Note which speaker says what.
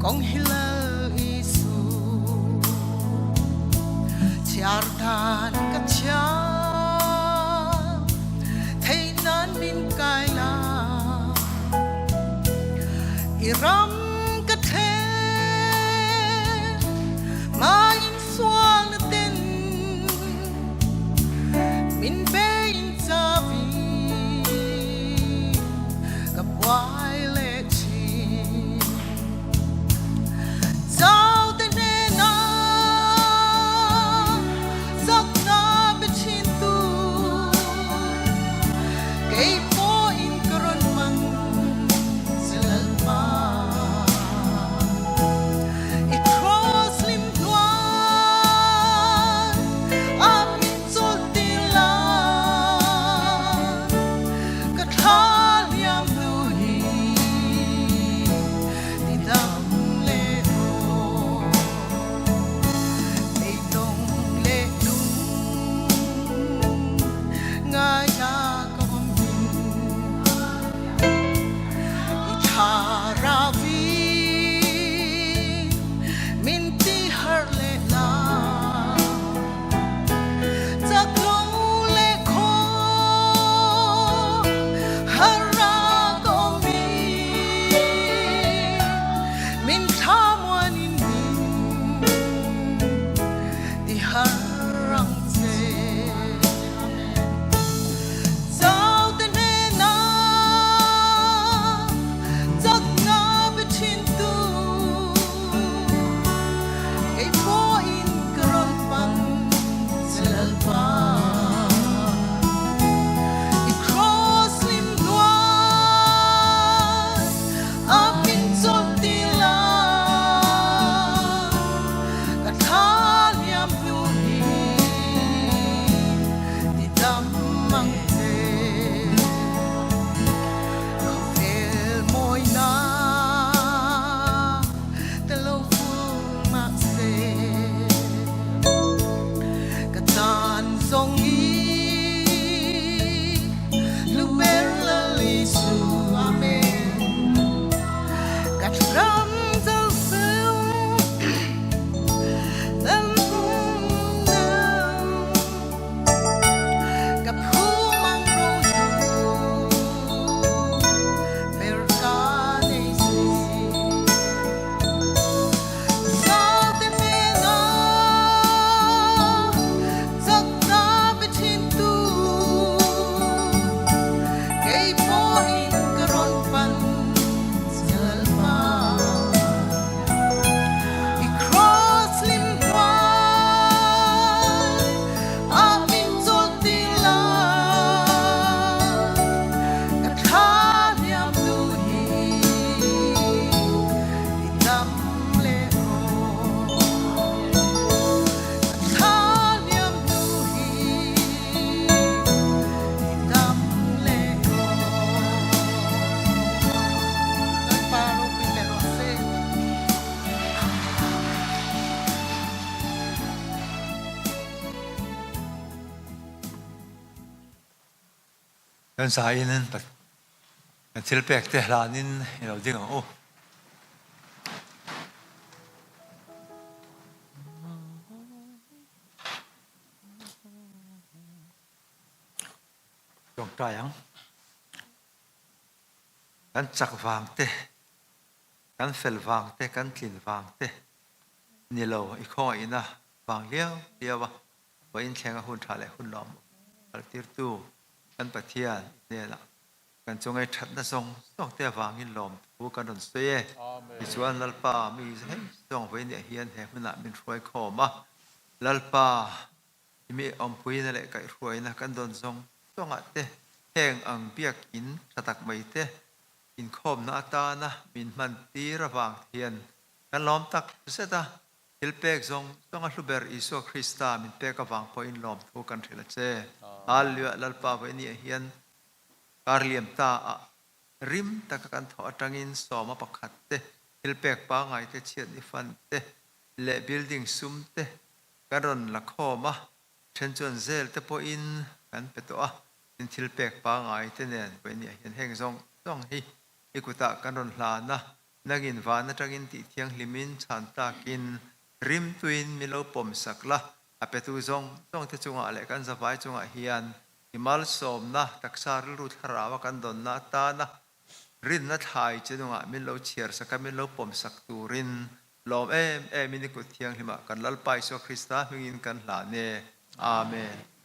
Speaker 1: kong hilal isu chardan kacha thei nan min kai la iram ka the ma in swal ten min be in savi ka wai le chi zao te ne na zok na be chin tu kei po in karon mang silal ma it cross lim tuan amin zol ti la ka thal yam lu hi ti dam le ro ei dong le dung nga ya ka hom bin i thara vi min ti har le la chắc lâu lệ khó hara có mi min tha muan in min di harang se zao te ne na chắc nga be chin tu kay po in karon pang silal pa i cross lim tuan apin zol ti la ka thal yam lu hi ti dam mang te ka vel moi na te lo ful ma se ka tan song i lu ber la li su amen ka ram zal sil dan ka pu mang ro yu ber ka nei si sao te me na zak na be chin tu kay po in karon pan silal pa i cross lim tuan amin zol ti la ka thal yam lu hi ti dam le ro ka thal yam lu hi ti dam le ro Lan paro pinero se
Speaker 2: Kan sa inen pat til pek te lanin ilo ding o dong tayang kan chak wang te kan fel wang te kan tlin wang te ni lo I kho ina wang liao liawa wa in thenga hun tha le hun lom al tir tu kan pathian ne la kan chungai that na song song te wang in lom pu kan don se I chuan lalpa mi hei song ve ne hian he hmana min roi kho ma lalpa mi om pui na le kai roi na kan don song song a te heng ang biak in thatak mai te in khom na ta na min man ti rawang thian kan lom tak se ta til pek zong song a hluber Isu Krista min pek awang po in lom thu kan thila che alwa lalpa ve ni hian karliam ta a rim ta kan tho atangin soma pakhat te til pek pa ngai te chiat ni fan te le building sum te karon la khoma then chon zel te po in kan peto a in til pek pa ngai te nen ve ni hian heng zong hi ikuta kan ron hla na nagin van na tagin ti thiang limin chan takin rim tuin milo pom sakla apetu zong te chunga le kan zawai chunga hian himal som na taksar ru tharawa kan don na ta na rin na thai chenunga milo chiar saka milo pom sak turin lom em em ini ku thiang hima kan lalpai so krista hingin kan la ne amen